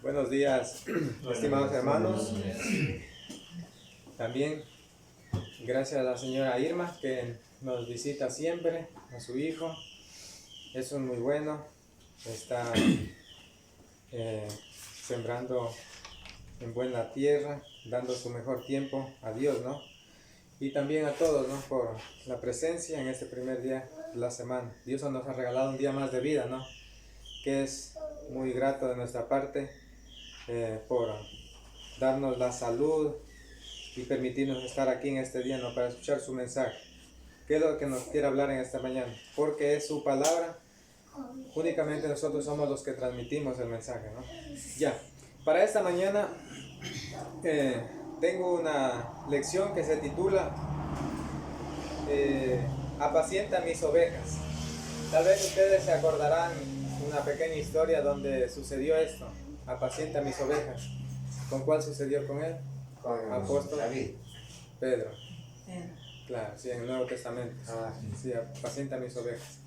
Buenos días, estimados hermanos. También gracias a la señora Irma que nos visita siempre, a su hijo. Eso es muy bueno. Está sembrando en buena tierra, dando su mejor tiempo a Dios, ¿no? Y también a todos, ¿no? Por la presencia en este primer día de la semana. Dios nos ha regalado un día más de vida, ¿no? Que es muy grato de nuestra parte por darnos la salud y permitirnos estar aquí en este día, ¿no? Para escuchar su mensaje. ¿Qué es lo que nos quiere hablar en esta mañana? Porque es su palabra. Únicamente nosotros somos los que transmitimos el mensaje, ¿no? Ya, para esta mañana tengo una lección que se titula Apacienta mis ovejas. Tal vez ustedes se acordarán una pequeña historia donde sucedió esto. Apacienta mis ovejas. ¿Con cuál sucedió con él? Con Apóstol David. Pedro. Claro, sí, en el Nuevo Testamento. Sí, apacienta mis ovejas.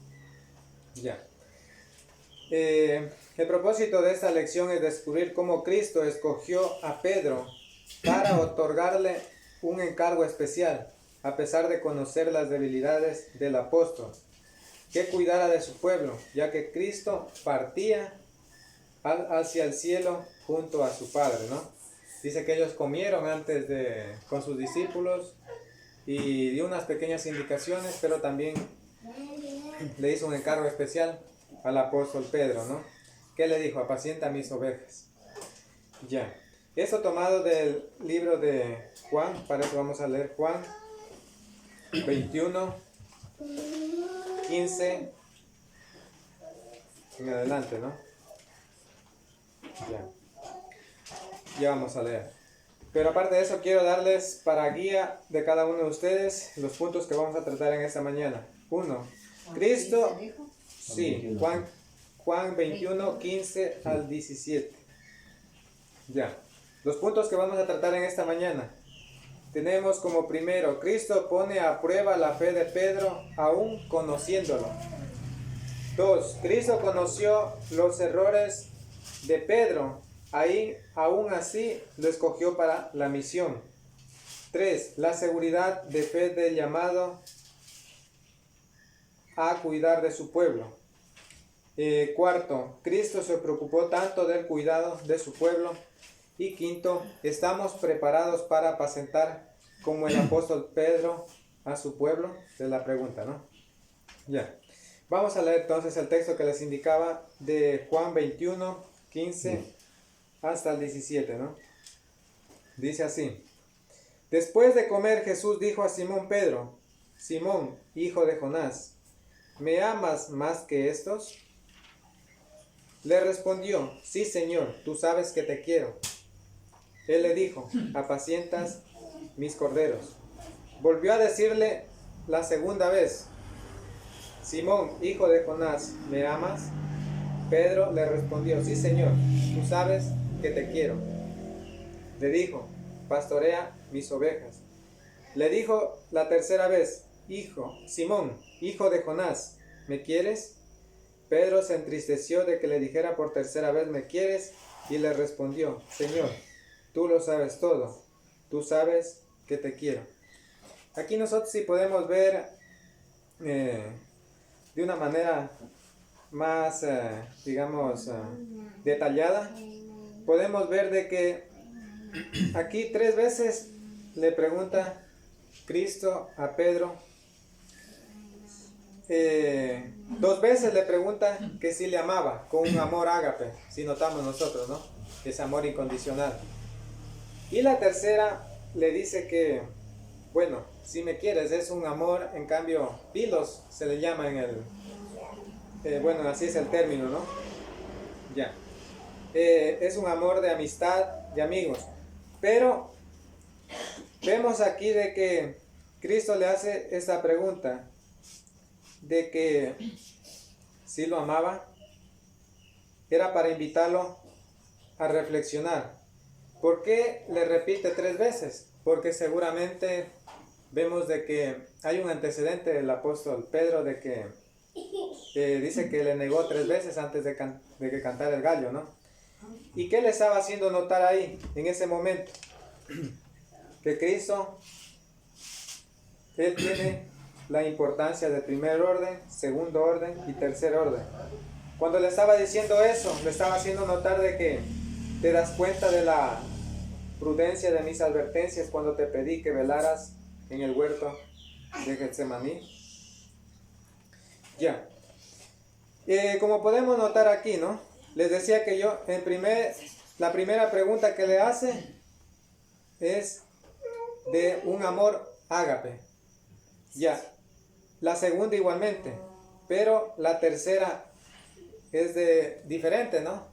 Ya. El propósito de esta lección es descubrir cómo Cristo escogió a Pedro para otorgarle un encargo especial, a pesar de conocer las debilidades del apóstol, que cuidara de su pueblo, ya que Cristo partía hacia el cielo junto a su Padre, ¿no? Dice que ellos comieron antes con sus discípulos y dio unas pequeñas indicaciones, pero también le hizo un encargo especial al apóstol Pedro, ¿no? ¿Qué le dijo? Apacienta mis ovejas. Ya. Esto tomado del libro de Juan, para eso vamos a leer Juan 21, 15 en adelante, ¿no? Ya vamos a leer. Pero aparte de eso, quiero darles para guía de cada uno de ustedes los puntos que vamos a tratar en esta mañana. 1. Cristo, sí, Juan 21, 15 al 17. Ya. Los puntos que vamos a tratar en esta mañana. Tenemos como primero, Cristo pone a prueba la fe de Pedro aún conociéndolo. 2. Cristo conoció los errores de Pedro, aún así lo escogió para la misión. 3. La seguridad de fe del llamado a cuidar de su pueblo. 4. Cristo se preocupó tanto del cuidado de su pueblo. Y 5. Estamos preparados para apacentar como el apóstol Pedro a su pueblo. Esa es la pregunta, ¿no? Ya. Vamos a leer entonces el texto que les indicaba de Juan 21, 15 hasta el 17, ¿no? Dice así. Después de comer, Jesús dijo a Simón Pedro: Simón, hijo de Jonás, ¿me amas más que estos? Le respondió: Sí, Señor, tú sabes que te quiero. Él le dijo: apacientas mis corderos. Volvió a decirle la segunda vez: Simón, hijo de Jonás, ¿me amas? Pedro le respondió: Sí, Señor, tú sabes que te quiero. Le dijo: pastorea mis ovejas. Le dijo la tercera vez: Simón, hijo de Jonás, ¿me quieres? Pedro se entristeció de que le dijera por tercera vez: ¿me quieres? Y le respondió: Señor, tú lo sabes todo, tú sabes que te quiero. Aquí nosotros sí podemos ver de una manera más, detallada, podemos ver de que aquí 3 veces le pregunta Cristo a Pedro, 2 veces le pregunta que si le amaba, con un amor ágape, si notamos nosotros, ¿no? Ese amor incondicional. Y la tercera le dice que, bueno, si me quieres, es un amor, en cambio, pilos se le llama en el, bueno, así es el término, ¿no? Ya. Es un amor de amistad, de amigos. Pero vemos aquí de que Cristo le hace esta pregunta, de que si lo amaba, era para invitarlo a reflexionar. ¿Por qué le repite 3 veces? Porque seguramente vemos de que hay un antecedente del apóstol Pedro de que dice que le negó 3 veces antes de que cantara el gallo, ¿no? ¿Y qué le estaba haciendo notar ahí, en ese momento? Que Cristo, Él tiene la importancia de primer orden, segundo orden y tercer orden. Cuando le estaba diciendo eso, le estaba haciendo notar de que te das cuenta de la prudencia de mis advertencias cuando te pedí que velaras en el huerto de Getsemaní. Ya. Como podemos notar aquí, ¿no? Les decía que yo, la primera pregunta que le hace es de un amor ágape. Ya. La segunda igualmente. Pero la tercera es diferente, ¿no?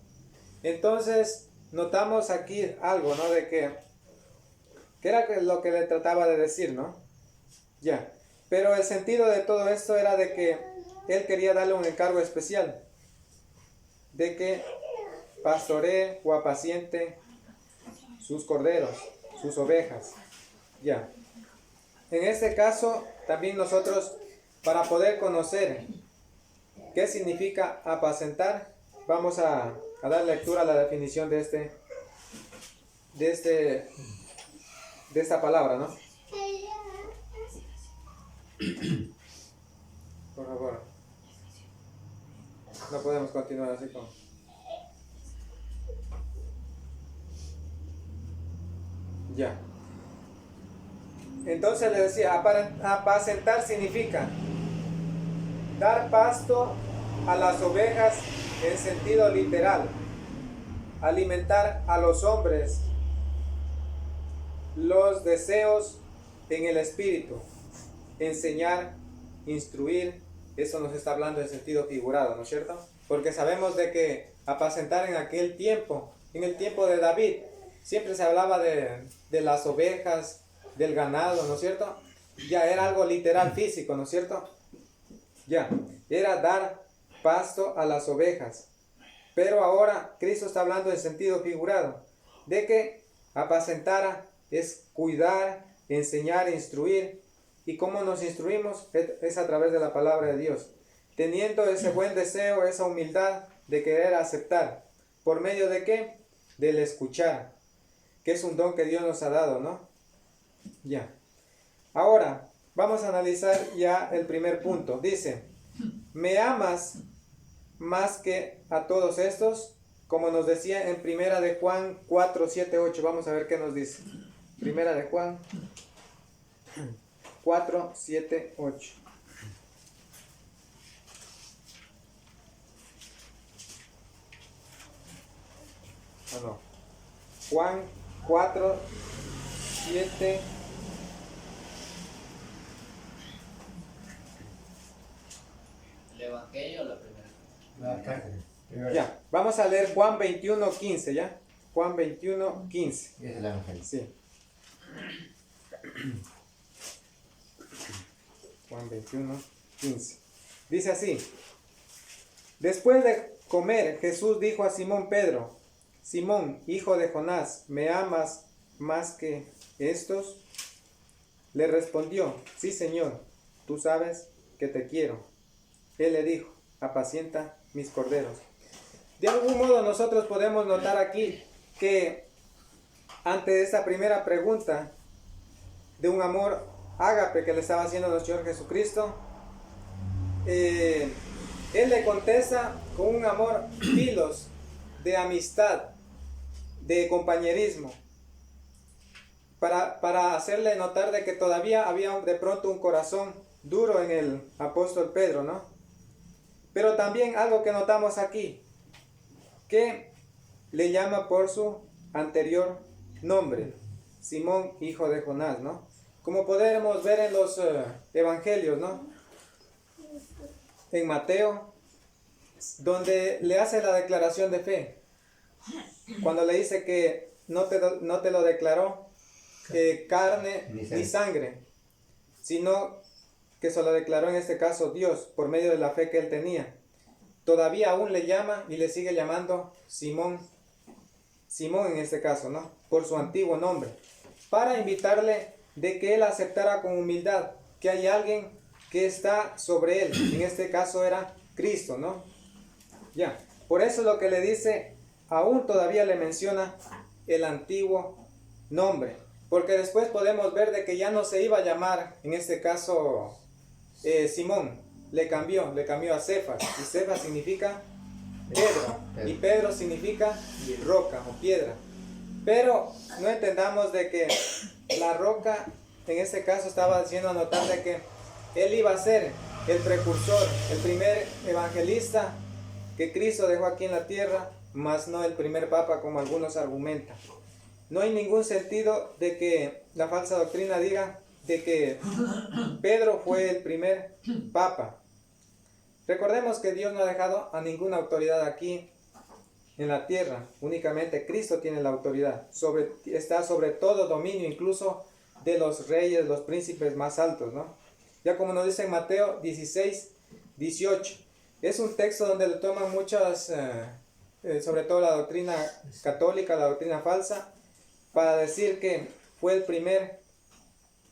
Entonces, notamos aquí algo, ¿no? De que era lo que le trataba de decir, ¿no? Ya. Pero el sentido de todo esto era de que él quería darle un encargo especial. De que pastoree o apaciente sus corderos, sus ovejas. Ya. En este caso, también nosotros, para poder conocer qué significa apacentar, vamos a dar lectura a la definición de esta palabra, ¿no? Por favor. No podemos continuar así como. Ya. Entonces le decía, apacentar significa dar pasto a las ovejas en sentido literal, alimentar a los hombres los deseos en el espíritu, enseñar, instruir. Eso nos está hablando en sentido figurado, ¿no es cierto? Porque sabemos de que apacentar en aquel tiempo, en el tiempo de David, siempre se hablaba de las ovejas, del ganado, ¿no es cierto? Ya era algo literal físico, ¿no es cierto? Ya, era dar pasto a las ovejas. Pero ahora Cristo está hablando en sentido figurado, de que apacentara es cuidar, enseñar, instruir. ¿Y cómo nos instruimos? Es a través de la palabra de Dios, teniendo ese buen deseo, esa humildad de querer aceptar. ¿Por medio de qué? Del escuchar, que es un don que Dios nos ha dado, ¿no? Ya. Ahora, vamos a analizar ya el primer punto. Dice, ¿me amas más que a todos estos? Como nos decía en Primera de Juan 4, 7, 8. Vamos a ver qué nos dice. Primera de Juan 4, 7, 8. Ah, no. Juan 4, 7. ¿El Evangelio o la primera? Ya, vamos a leer Juan 21, 15, ¿ya? Juan 21, 15. Es el Evangelio. Sí. Juan 21, 15. Dice así. Después de comer, Jesús dijo a Simón Pedro, Simón, hijo de Jonás, ¿me amas más que estos? Le respondió, sí, Señor, tú sabes que te quiero. Él le dijo, apacienta mis corderos. De algún modo nosotros podemos notar aquí que ante esta primera pregunta de un amor ágape que le estaba haciendo nuestro Señor Jesucristo, Él le contesta con un amor filos, de amistad, de compañerismo, para hacerle notar de que todavía había de pronto un corazón duro en el apóstol Pedro, ¿no? Pero también algo que notamos aquí, que le llama por su anterior nombre, Simón, hijo de Jonás, ¿no? Como podemos ver en los evangelios, ¿no? En Mateo, donde le hace la declaración de fe, cuando le dice que no te lo declaró carne ni sangre, sino que se lo declaró en este caso Dios por medio de la fe que él tenía. Todavía aún le llama y le sigue llamando Simón, Simón en este caso, ¿no? Por su antiguo nombre, para invitarle de que él aceptara con humildad que hay alguien que está sobre él. En este caso era Cristo, ¿no? Ya, por eso lo que le dice, aún todavía le menciona el antiguo nombre, porque después podemos ver de que ya no se iba a llamar, en este caso, Simón, le cambió a Cefas, y Cefas significa Pedro, y Pedro significa roca o piedra. Pero no entendamos de que la roca, en este caso, estaba haciendo notar de que él iba a ser el precursor, el primer evangelista que Cristo dejó aquí en la tierra, mas no el primer papa como algunos argumentan. No hay ningún sentido de que la falsa doctrina diga de que Pedro fue el primer papa. Recordemos que Dios no ha dejado a ninguna autoridad aquí en la tierra, únicamente Cristo tiene la autoridad, está sobre todo dominio, incluso de los reyes, los príncipes más altos, ¿no? Ya como nos dice en Mateo 16, 18, es un texto donde le toman muchas, sobre todo la doctrina católica, la doctrina falsa, para decir que fue el primer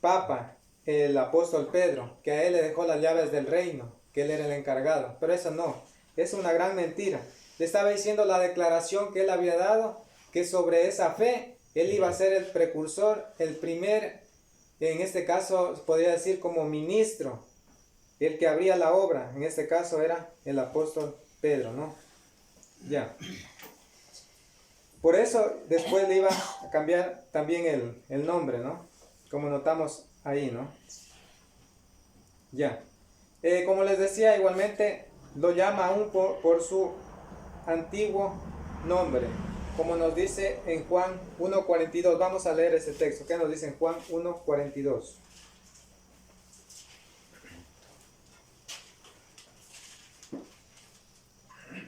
papa, el apóstol Pedro, que a él le dejó las llaves del reino, que él era el encargado, pero eso no, es una gran mentira. Le estaba diciendo la declaración que él había dado, que sobre esa fe él iba a ser el precursor, el primer, en este caso podría decir como ministro, el que abría la obra, en este caso era el apóstol Pedro, ¿no? Ya. Por eso después le iba a cambiar también el nombre, ¿no? Como notamos ahí, ¿no? Ya. Como les decía, igualmente lo llama aún por su antiguo nombre, como nos dice en Juan 1:42. Vamos a leer ese texto. ¿Qué nos dice en Juan 1:42?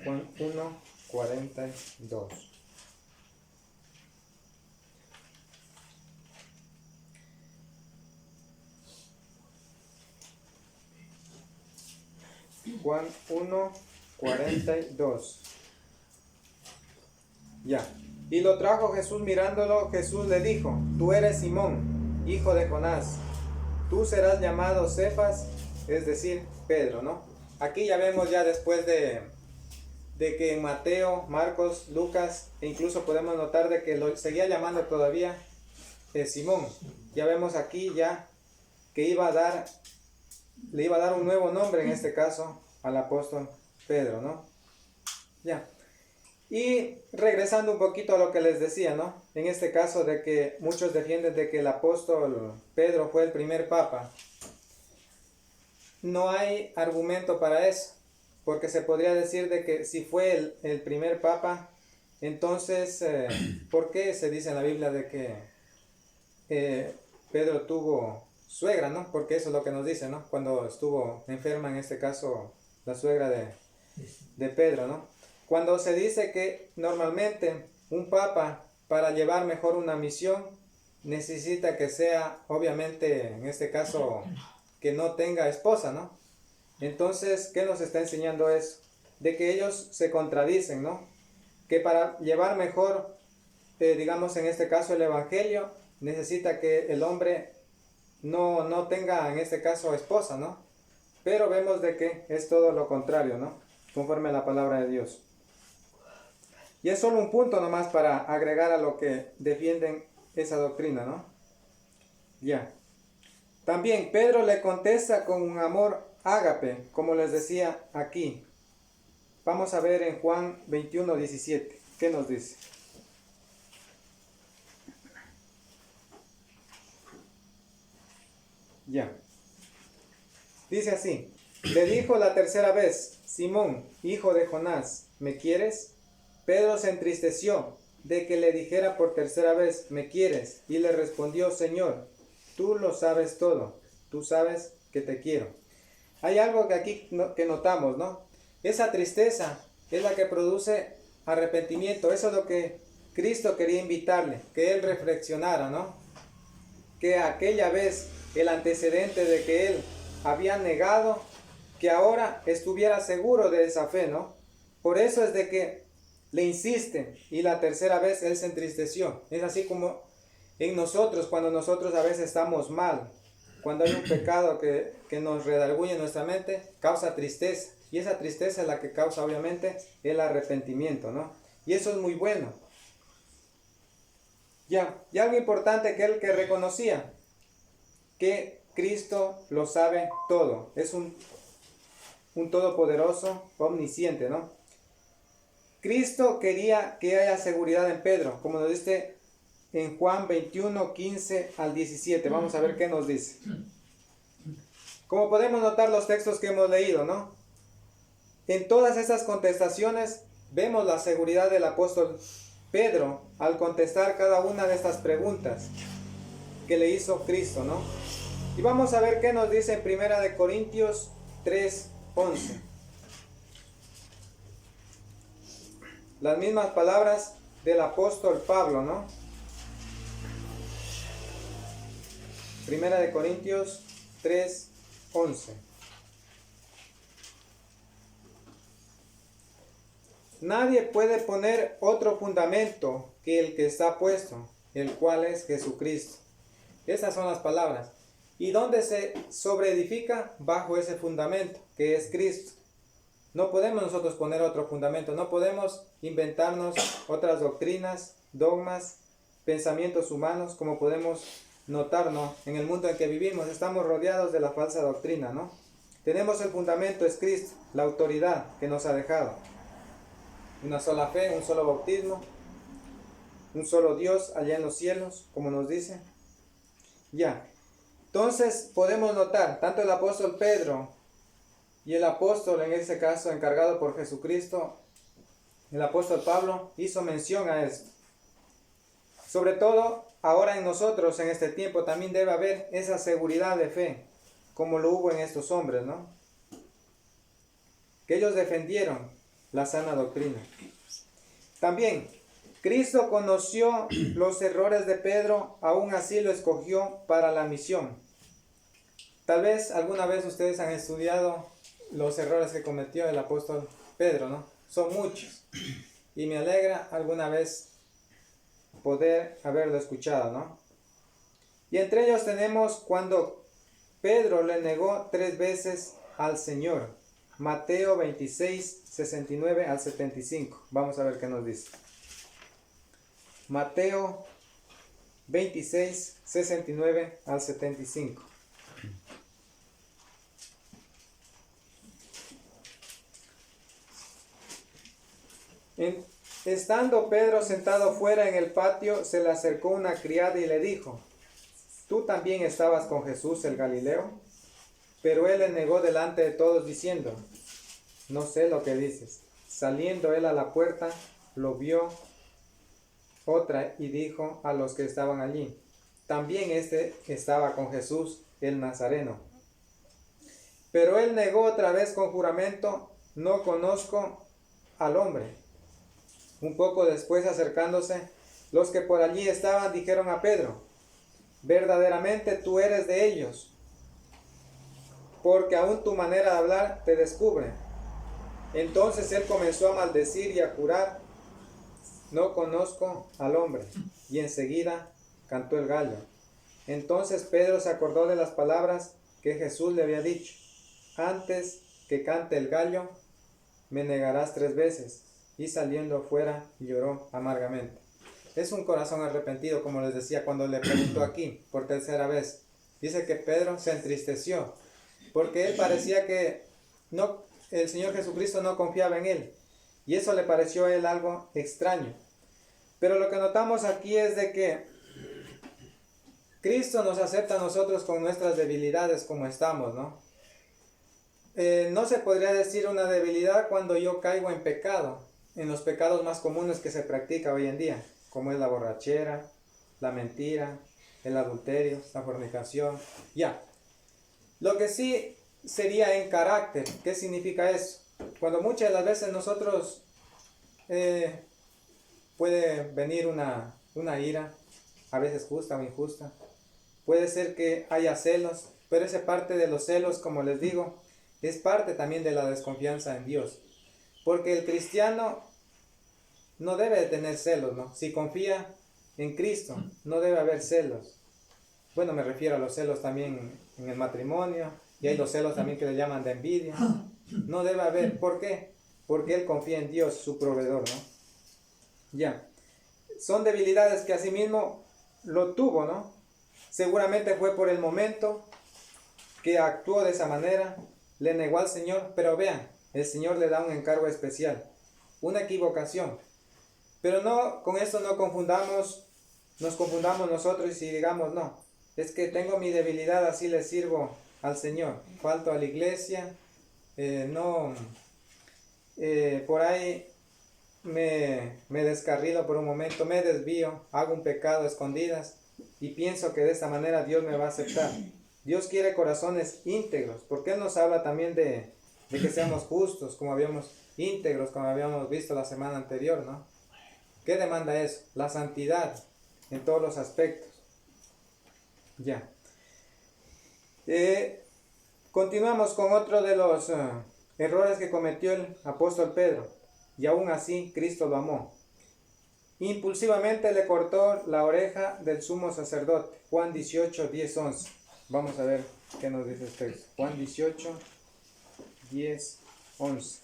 Juan 1:42. Juan 1:42. Ya. Y lo trajo Jesús, mirándolo, Jesús le dijo: tú eres Simón, hijo de Jonás, tú serás llamado Cefas, es decir, Pedro, ¿no? Aquí ya vemos ya después de que en Mateo, Marcos, Lucas, e incluso podemos notar de que lo seguía llamando todavía Simón. Ya vemos aquí ya que le iba a dar un nuevo nombre, en este caso, al apóstol Pedro, ¿no? Ya. Y regresando un poquito a lo que les decía, ¿no? En este caso de que muchos defienden de que el apóstol Pedro fue el primer papa. No hay argumento para eso, porque se podría decir de que si fue el primer papa, entonces, ¿por qué se dice en la Biblia de que Pedro tuvo suegra, ¿no? Porque eso es lo que nos dice, ¿no? Cuando estuvo enferma, en este caso, la suegra de Pedro, ¿no? Cuando se dice que normalmente un papa, para llevar mejor una misión, necesita que sea, obviamente, en este caso, que no tenga esposa, ¿no? Entonces, ¿qué nos está enseñando eso? De que ellos se contradicen, ¿no? Que para llevar mejor, digamos en este caso, el evangelio, necesita que el hombre no tenga, en este caso, esposa, ¿no? Pero vemos de que es todo lo contrario, ¿no? Conforme a la palabra de Dios. Y es solo un punto nomás para agregar a lo que defienden esa doctrina, ¿no? Ya. También Pedro le contesta con un amor ágape, como les decía aquí. Vamos a ver en Juan 21:17. ¿Qué nos dice? Ya. Dice así: le dijo la tercera vez: Simón, hijo de Jonás, ¿me quieres? Pedro se entristeció de que le dijera por tercera vez: ¿me quieres? Y le respondió: Señor, tú lo sabes todo, tú sabes que te quiero. Hay algo que aquí que notamos, ¿no? Esa tristeza es la que produce arrepentimiento. Eso es lo que Cristo quería invitarle, que él reflexionara, ¿no? Que aquella vez el antecedente de que él había negado, que ahora estuviera seguro de esa fe, ¿no? Por eso es de que le insiste, y la tercera vez él se entristeció. Es así como en nosotros, cuando nosotros a veces estamos mal, cuando hay un pecado que nos redarguye en nuestra mente, causa tristeza, y esa tristeza es la que causa obviamente el arrepentimiento, ¿no? Y eso es muy bueno. Ya, y algo importante que él que reconocía, que Cristo lo sabe todo. Es un todopoderoso, omnisciente, ¿no? Cristo quería que haya seguridad en Pedro, como nos dice en Juan 21, 15 al 17. Vamos a ver qué nos dice. Como podemos notar los textos que hemos leído, ¿no? En todas estas contestaciones vemos la seguridad del apóstol Pedro al contestar cada una de estas preguntas que le hizo Cristo, ¿no? Y vamos a ver qué nos dice en 1 Corintios 3, 11. Las mismas palabras del apóstol Pablo, ¿no? 1 Corintios 3, 11. Nadie puede poner otro fundamento que el que está puesto, el cual es Jesucristo. Esas son las palabras. ¿Y dónde se sobreedifica? Bajo ese fundamento, que es Cristo. No podemos nosotros poner otro fundamento, no podemos inventarnos otras doctrinas, dogmas, pensamientos humanos, como podemos notar, ¿no? En el mundo en que vivimos estamos rodeados de la falsa doctrina, ¿no? Tenemos el fundamento, es Cristo, la autoridad que nos ha dejado. Una sola fe, un solo bautismo, un solo Dios allá en los cielos, como nos dice. Ya. Entonces podemos notar, tanto el apóstol Pedro y el apóstol, en este caso encargado por Jesucristo, el apóstol Pablo, hizo mención a esto. Sobre todo, ahora en nosotros, en este tiempo, también debe haber esa seguridad de fe, como lo hubo en estos hombres, ¿no? Que ellos defendieron la sana doctrina. También, Cristo conoció los errores de Pedro, aún así lo escogió para la misión. Tal vez alguna vez ustedes han estudiado los errores que cometió el apóstol Pedro, ¿no? Son muchos. Y me alegra alguna vez poder haberlo escuchado, ¿no? Y entre ellos tenemos cuando Pedro le negó 3 veces al Señor. Mateo 26, 69 al 75. Vamos a ver qué nos dice. Mateo 26, 69 al 75. Estando Pedro sentado fuera en el patio, se le acercó una criada y le dijo: ¿tú también estabas con Jesús el Galileo? Pero él le negó delante de todos diciendo: no sé lo que dices. Saliendo él a la puerta, lo vio otra y dijo a los que estaban allí: también este estaba con Jesús el Nazareno. Pero él negó otra vez con juramento: no conozco al hombre. Un poco después, acercándose, los que por allí estaban dijeron a Pedro: verdaderamente tú eres de ellos, porque aún tu manera de hablar te descubre. Entonces él comenzó a maldecir y a jurar: no conozco al hombre. Y enseguida cantó el gallo. Entonces Pedro se acordó de las palabras que Jesús le había dicho: antes que cante el gallo, me negarás 3 veces. Y saliendo fuera lloró amargamente. Es un corazón arrepentido, como les decía cuando le preguntó aquí por 3ª vez. Dice que Pedro se entristeció porque él parecía que no, el Señor Jesucristo no confiaba en él, y eso le pareció a él algo extraño. Pero lo que notamos aquí es de que Cristo nos acepta a nosotros con nuestras debilidades como estamos, ¿no? No se podría decir una debilidad cuando yo caigo en pecado, en los pecados más comunes que se practica hoy en día, como es la borrachera, la mentira, el adulterio, la fornicación, ya. Lo que sí sería en carácter. ¿Qué significa eso? Cuando muchas de las veces nosotros puede venir una ira, a veces justa o injusta. Puede ser que haya celos, pero esa parte de los celos, como les digo, es parte también de la desconfianza en Dios. Porque el cristiano no debe de tener celos, ¿no? Si confía en Cristo, no debe haber celos. Bueno, me refiero a los celos también en el matrimonio, y hay los celos también que le llaman de envidia. No debe haber. ¿Por qué? Porque él confía en Dios, su proveedor, ¿no? Ya. Son debilidades que asimismo lo tuvo, ¿no? Seguramente fue por el momento que actuó de esa manera, le negó al Señor, pero vean, el Señor le da un encargo especial, una equivocación. Pero no, con esto no nos confundamos nosotros y digamos, no, es que tengo mi debilidad, así le sirvo al Señor, falto a la iglesia, por ahí me descarrilo por un momento, me desvío, hago un pecado a escondidas y pienso que de esta manera Dios me va a aceptar. Dios quiere corazones íntegros, porque Él nos habla también de que seamos justos, como habíamos íntegros, como habíamos visto la semana anterior, ¿no? ¿Qué demanda eso? La santidad en todos los aspectos. Ya. Continuamos con otro de los errores que cometió el apóstol Pedro. Y aún así Cristo lo amó. Impulsivamente le cortó la oreja del sumo sacerdote. Juan 18, 10, 11. Vamos a ver qué nos dice el texto. Juan 18, 10, 11.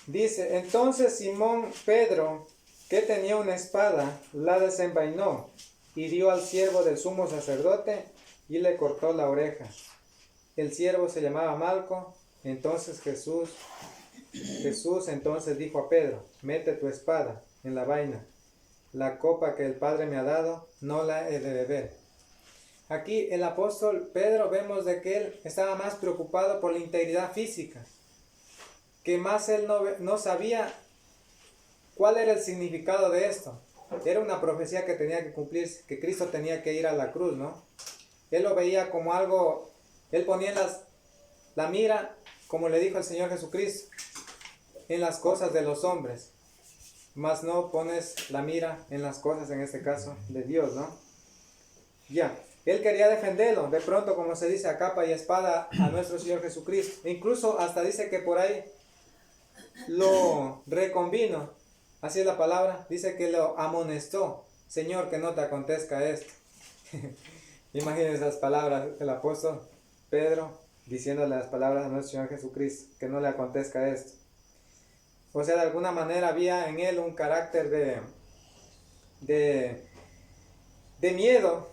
Dice, entonces Simón Pedro, que tenía una espada, la desenvainó, hirió al siervo del sumo sacerdote y le cortó la oreja. El siervo se llamaba Malco. Entonces Jesús entonces dijo a Pedro, mete tu espada en la vaina. La copa que el Padre me ha dado, no la he de beber. Aquí el apóstol Pedro vemos de que él estaba más preocupado por la integridad física, que más él no sabía cuál era el significado de esto. Era una profecía que tenía que cumplirse, que Cristo tenía que ir a la cruz, ¿no? Él lo veía como algo, él ponía la mira, como le dijo el Señor Jesucristo, en las cosas de los hombres, mas no pones la mira en las cosas, en este caso, de Dios, ¿no? Ya, él quería defenderlo, de pronto, como se dice, a capa y espada a nuestro Señor Jesucristo. E incluso hasta dice que por ahí lo reconvino, así es la palabra, dice que lo amonestó, Señor, que no te acontezca esto. Imagínense las palabras del apóstol Pedro diciéndole las palabras a nuestro Señor Jesucristo, que no le acontezca esto. O sea, de alguna manera había en él un carácter de miedo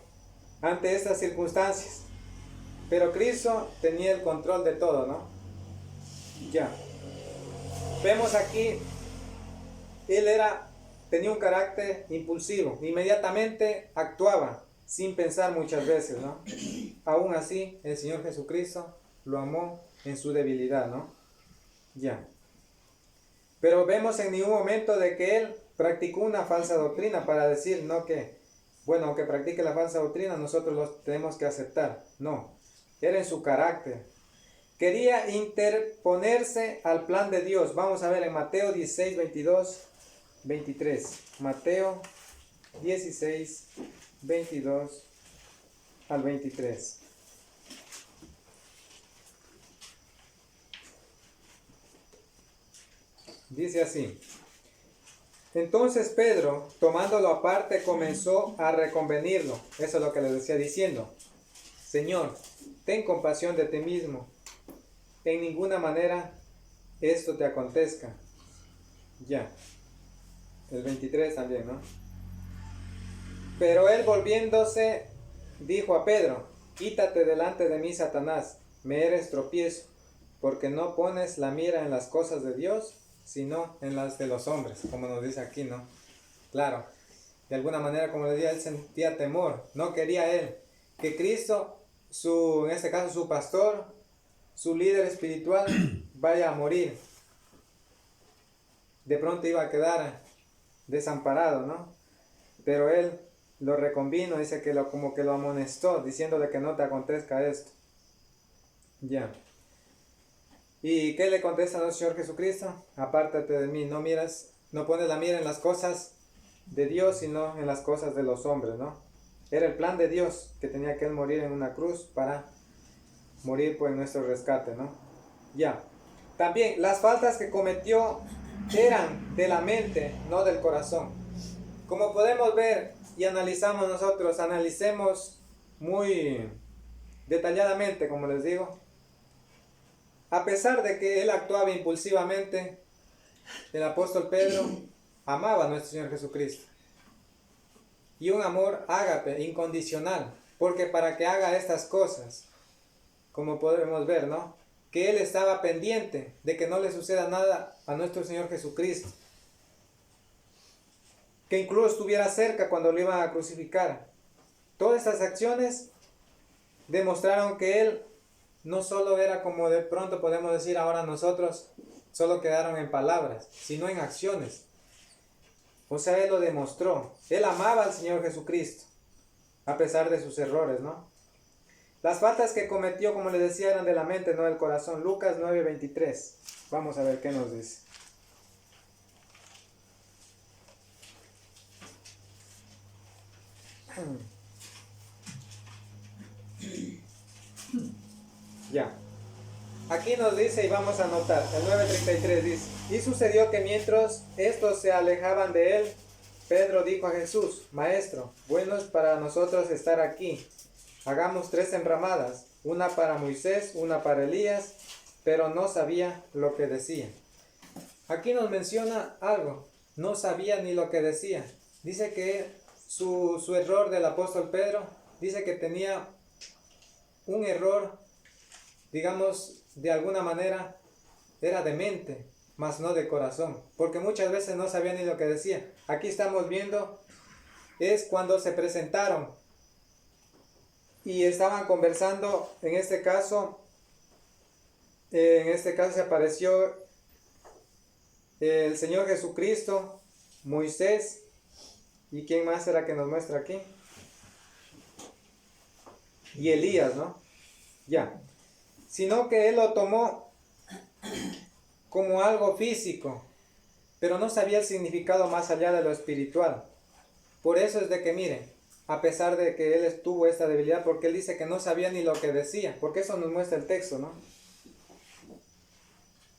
ante estas circunstancias. Pero Cristo tenía el control de todo, ¿no? Ya. Vemos aquí, él tenía un carácter impulsivo, inmediatamente actuaba, sin pensar muchas veces, ¿no? Aún así, el Señor Jesucristo lo amó en su debilidad, ¿no? Ya. Pero vemos en ningún momento de que él practicó una falsa doctrina para decir, no que, bueno, aunque practique la falsa doctrina, nosotros lo tenemos que aceptar. No, era en su carácter. Quería interponerse al plan de Dios. Vamos a ver en Mateo 16, 22, 23. Mateo 16, 22 al 23. Dice así. Entonces Pedro, tomándolo aparte, comenzó a reconvenirlo. Eso es lo que le decía diciendo. Señor, ten compasión de ti mismo. En ninguna manera esto te acontezca. Ya. El 23 también, ¿no? Pero él volviéndose, dijo a Pedro, quítate delante de mí, Satanás, me eres tropiezo, porque no pones la mira en las cosas de Dios, sino en las de los hombres, como nos dice aquí, ¿no? Claro, de alguna manera, como le decía, él sentía temor, no quería él que Cristo, en este caso su pastor, su líder espiritual, vaya a morir. De pronto iba a quedar desamparado, ¿no? Pero él lo reconvino, dice que como que lo amonestó, diciéndole que no te acontezca esto. Ya. ¿Y qué le contesta a nuestro Señor Jesucristo? Apártate de mí, no pones la mira en las cosas de Dios, sino en las cosas de los hombres, ¿no? Era el plan de Dios, que tenía que él morir en una cruz para morir por nuestro rescate, ¿no? Ya. También, las faltas que cometió eran de la mente, no del corazón. Como podemos ver y analizamos nosotros, analicemos muy detalladamente, como les digo. a pesar de que él actuaba impulsivamente, el apóstol Pedro amaba a nuestro Señor Jesucristo. Y un amor ágape, incondicional, porque para que haga estas cosas, como podemos ver, ¿no? Que él estaba pendiente de que no le suceda nada a nuestro Señor Jesucristo. Que incluso estuviera cerca cuando lo iban a crucificar. Todas estas acciones demostraron que él no solo era como de pronto podemos decir ahora nosotros, solo quedaron en palabras, sino en acciones. O sea, él lo demostró. Él amaba al Señor Jesucristo, a pesar de sus errores, ¿no? Las faltas que cometió, como les decía, eran de la mente, no del corazón. Lucas 9:23. Vamos a ver qué nos dice. Ya. Aquí nos dice, y vamos a anotar, el 9:33 dice: y sucedió que mientras estos se alejaban de él, Pedro dijo a Jesús: Maestro, bueno es para nosotros estar aquí. Hagamos 3 enramadas, una para Moisés, una para Elías, pero no sabía lo que decía. Aquí nos menciona algo, no sabía ni lo que decía. Dice que su error del apóstol Pedro, dice que tenía un error, digamos, de alguna manera, era de mente, mas no de corazón, porque muchas veces no sabía ni lo que decía. Aquí estamos viendo, es cuando se presentaron y estaban conversando. En este caso se apareció el Señor Jesucristo, Moisés, y quién más era que nos muestra aquí, y Elías, ¿no? Ya, sino que él lo tomó como algo físico, pero no sabía el significado más allá de lo espiritual. Por eso es de que miren, a pesar de que él tuvo esta debilidad, porque él dice que no sabía ni lo que decía, porque eso nos muestra el texto, ¿no?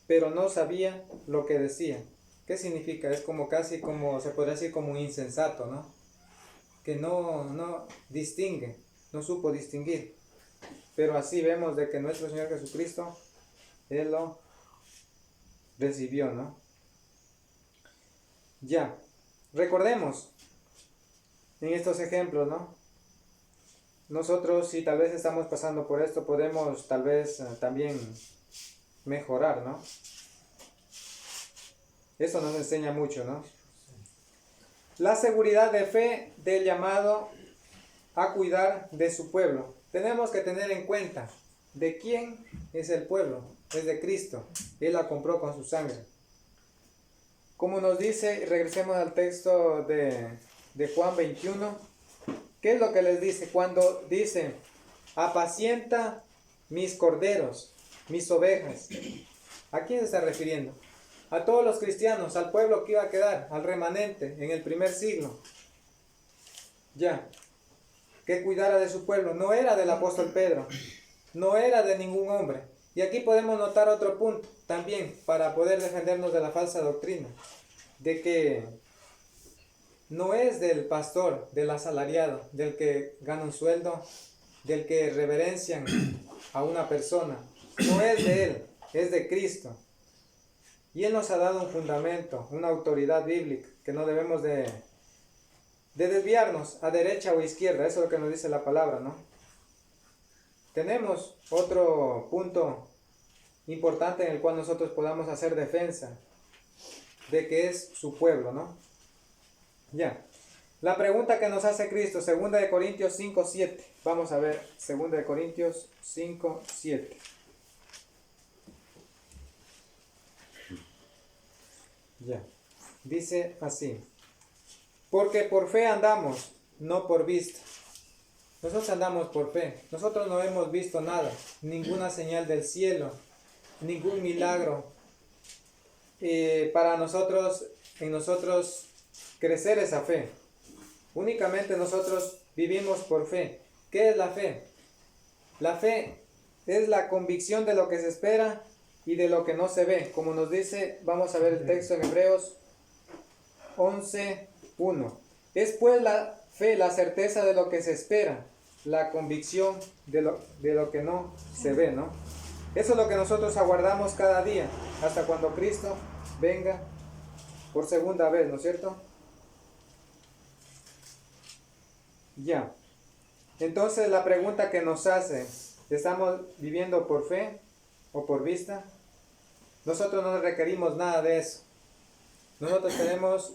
Pero no sabía lo que decía. ¿Qué significa? Es como casi como, se podría decir como un insensato, ¿no? Que no distingue, no supo distinguir. Pero así vemos de que nuestro Señor Jesucristo, él lo recibió, ¿no? Ya, recordemos en estos ejemplos, ¿no? Nosotros, si tal vez estamos pasando por esto, podemos tal vez también mejorar, ¿no? Eso nos enseña mucho, ¿no? La seguridad de fe del llamado a cuidar de su pueblo. Tenemos que tener en cuenta de quién es el pueblo. Es de Cristo. Él la compró con su sangre. Como nos dice, regresemos al texto de Juan 21. ¿Qué es lo que les dice? Cuando dice: apacienta mis corderos, mis ovejas. ¿A quién se está refiriendo? A todos los cristianos, al pueblo que iba a quedar, al remanente en el primer siglo. Ya, que cuidara de su pueblo. No era del apóstol Pedro, no era de ningún hombre. Y aquí podemos notar otro punto también para poder defendernos de la falsa doctrina, de que no es del pastor, del asalariado, del que gana un sueldo, del que reverencian a una persona. No es de él, es de Cristo. Y él nos ha dado un fundamento, una autoridad bíblica, que no debemos de desviarnos a derecha o izquierda. Eso es lo que nos dice la palabra, ¿no? Tenemos otro punto importante en el cual nosotros podamos hacer defensa de que es su pueblo, ¿no? Ya. La pregunta que nos hace Cristo, 2 Corintios 5:7. Vamos a ver, 2 Corintios 5:7. Ya. Dice así: porque por fe andamos, no por vista. Nosotros andamos por fe. Nosotros no hemos visto nada, ninguna señal del cielo, ningún milagro. Para nosotros, en nosotros crecer esa fe. Únicamente nosotros vivimos por fe. ¿Qué es la fe? La fe es la convicción de lo que se espera y de lo que no se ve. Como nos dice, vamos a ver el texto en Hebreos 11:1. Es pues la fe, la certeza de lo que se espera, la convicción de lo que no se ve, ¿no? Eso es lo que nosotros aguardamos cada día, hasta cuando Cristo venga por segunda vez, ¿no es cierto? Ya. Entonces la pregunta que nos hace, ¿estamos viviendo por fe o por vista? Nosotros no requerimos nada de eso. Nosotros tenemos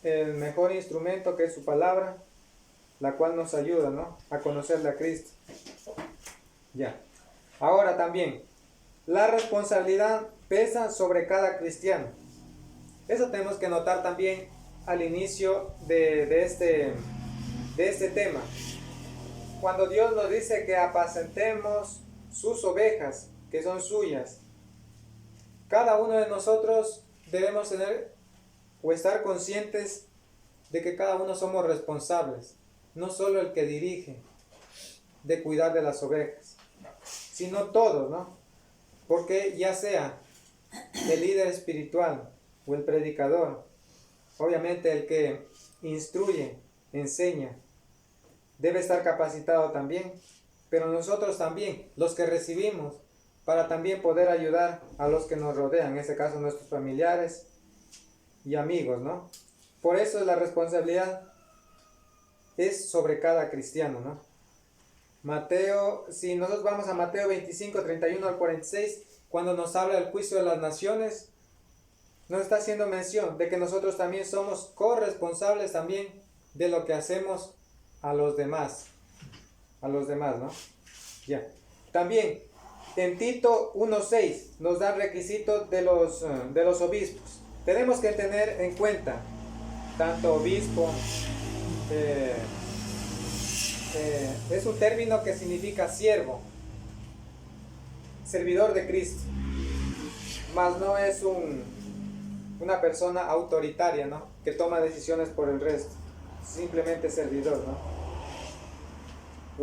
el mejor instrumento, que es su palabra, la cual nos ayuda, ¿no?, a conocerle a Cristo. Ya. Ahora también, la responsabilidad pesa sobre cada cristiano. Eso tenemos que notar también al inicio de este tema. Cuando Dios nos dice que apacentemos sus ovejas, que son suyas, cada uno de nosotros debemos tener o estar conscientes de que cada uno somos responsables, no solo el que dirige, de cuidar de las ovejas, sino todos, ¿no? Porque ya sea el líder espiritual o el predicador, obviamente el que instruye, enseña, debe estar capacitado también, pero nosotros también, los que recibimos, para también poder ayudar a los que nos rodean, en este caso nuestros familiares y amigos, ¿no? Por eso la responsabilidad es sobre cada cristiano, ¿no? Mateo, si nosotros vamos a Mateo 25, 31 al 46, cuando nos habla del juicio de las naciones, nos está haciendo mención de que nosotros también somos corresponsables también de lo que hacemos a los demás, ¿no? Ya. También en Tito 1:6 nos da requisitos de los obispos. Tenemos que tener en cuenta tanto obispo, es un término que significa siervo, servidor de Cristo, mas no es una persona autoritaria, ¿no?, que toma decisiones por el resto, simplemente servidor, ¿no?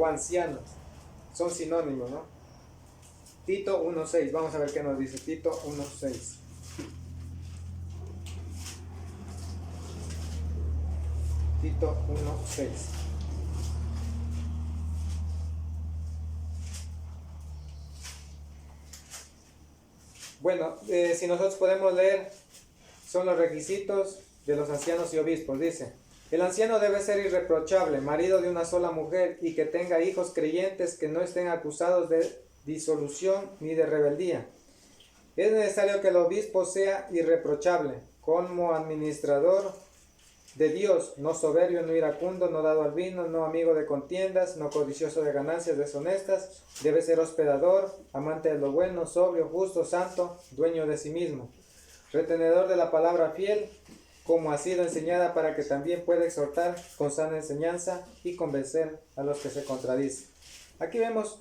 O ancianos, son sinónimos, ¿no? Tito 1:6, vamos a ver qué nos dice Tito 1:6. Tito 1:6. Bueno, si nosotros podemos leer, son los requisitos de los ancianos y obispos. Dice: el anciano debe ser irreprochable, marido de una sola mujer, y que tenga hijos creyentes que no estén acusados de disolución ni de rebeldía. Es necesario que el obispo sea irreprochable, como administrador de Dios, no soberbio, no iracundo, no dado al vino, no amigo de contiendas, no codicioso de ganancias deshonestas. Debe ser hospedador, amante de lo bueno, sobrio, justo, santo, dueño de sí mismo, retenedor de la palabra fiel, como ha sido enseñada, para que también pueda exhortar con sana enseñanza y convencer a los que se contradicen. Aquí vemos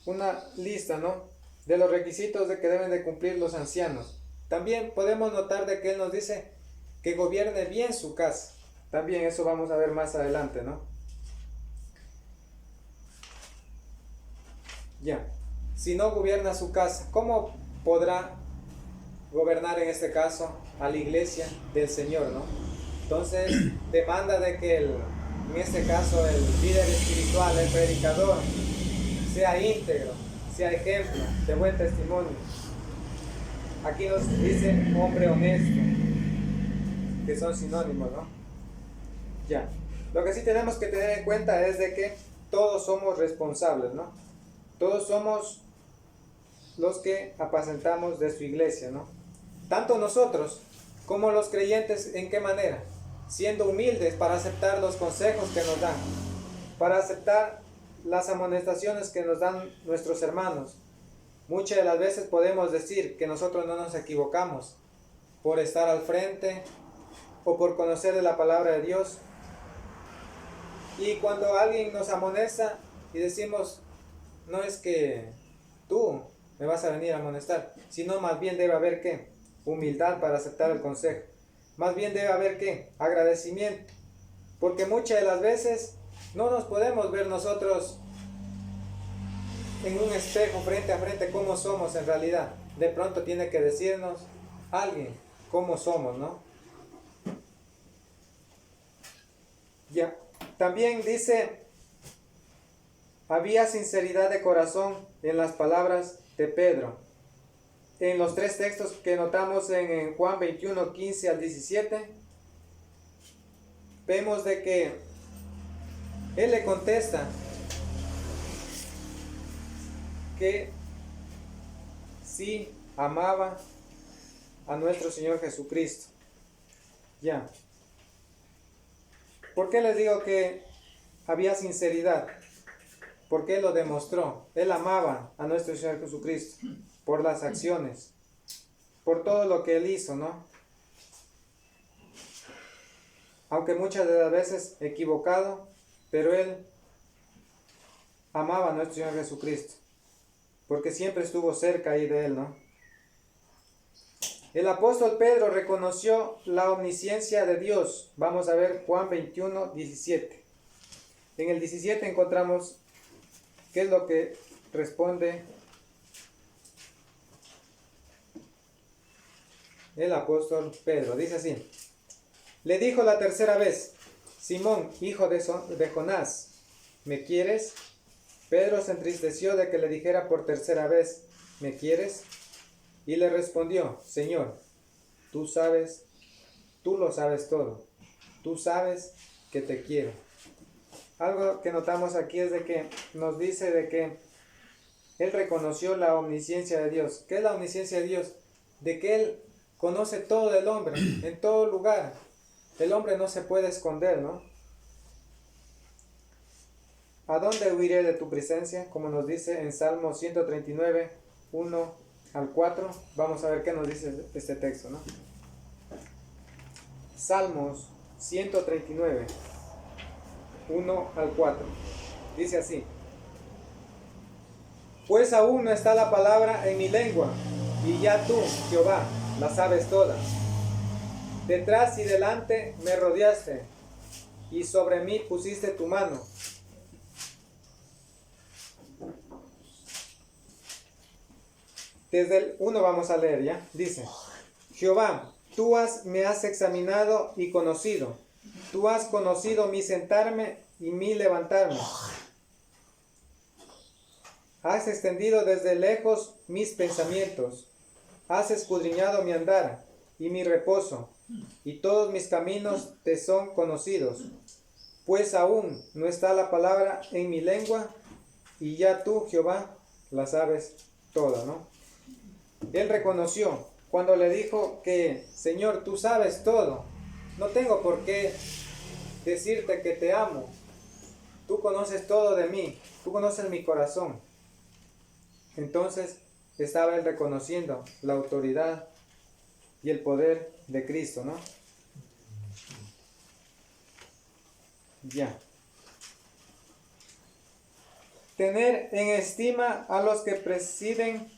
una lista, ¿no?, de los requisitos de que deben de cumplir los ancianos. También podemos notar de que él nos dice que gobierne bien su casa. También eso vamos a ver más adelante, ¿no? Ya. Si no gobierna su casa, ¿cómo podrá gobernar en este caso a la iglesia del Señor, ¿no? Entonces demanda de que en este caso el líder espiritual, el predicador, sea íntegro, sea ejemplo de buen testimonio. Aquí nos dice hombre honesto, que son sinónimos, ¿no? Ya. Lo que sí tenemos que tener en cuenta es de que todos somos responsables, ¿no? Todos somos los que apacentamos de su iglesia, ¿no? Tanto nosotros como los creyentes, ¿en qué manera? Siendo humildes para aceptar los consejos que nos dan, para aceptar las amonestaciones que nos dan nuestros hermanos. Muchas de las veces podemos decir que nosotros no nos equivocamos por estar al frente o por conocer de la palabra de Dios. Y cuando alguien nos amonesta y decimos, no es que tú me vas a venir a amonestar, sino más bien debe haber ¿qué? Humildad para aceptar el consejo. Más bien debe haber ¿qué? Agradecimiento. Porque muchas de las veces no nos podemos ver nosotros en un espejo frente a frente cómo somos en realidad. De pronto tiene que decirnos alguien cómo somos, ¿no? Ya. También dice había sinceridad de corazón en las palabras de Pedro. En los tres textos que notamos en Juan 21, 15 al 17, vemos de que él le contesta que sí amaba a nuestro Señor Jesucristo. Ya. ¿Por qué les digo que había sinceridad? Porque Él lo demostró. Él amaba a nuestro Señor Jesucristo por las acciones, por todo lo que Él hizo, ¿no? Aunque muchas de las veces equivocado, pero Él amaba a nuestro Señor Jesucristo, porque siempre estuvo cerca ahí de Él, ¿no? El apóstol Pedro reconoció la omnisciencia de Dios. Vamos a ver Juan 21, 17. En el 17 encontramos qué es lo que responde el apóstol Pedro. Dice así: le dijo la tercera vez: Simón, hijo de Jonás, ¿me quieres? Pedro se entristeció de que le dijera por tercera vez: ¿me quieres? Y le respondió: Señor, tú lo sabes todo. Tú sabes que te quiero. Algo que notamos aquí es de que nos dice de que él reconoció la omnisciencia de Dios. ¿Qué es la omnisciencia de Dios? De que Él conoce todo del hombre, en todo lugar. El hombre no se puede esconder, ¿no? ¿A dónde huiré de tu presencia? Como nos dice en Salmo 139, 1 al 4. Vamos a ver qué nos dice este texto, ¿no? Salmos 139, 1 al 4. Dice así: pues aún no está la palabra en mi lengua, y ya tú, Jehová, la sabes toda. Detrás y delante me rodeaste, y sobre mí pusiste tu mano. Desde el 1 vamos a leer, ¿ya? Dice: Jehová, me has examinado y conocido. Tú has conocido mi sentarme y mi levantarme. Has extendido desde lejos mis pensamientos. Has escudriñado mi andar y mi reposo, y todos mis caminos te son conocidos. Pues aún no está la palabra en mi lengua, y ya tú, Jehová, la sabes toda, ¿no? Él reconoció cuando le dijo que: Señor, tú sabes todo. No tengo por qué decirte que te amo. Tú conoces todo de mí. Tú conoces mi corazón. Entonces estaba él reconociendo la autoridad y el poder de Cristo, ¿no? Ya. Tener en estima a los que presiden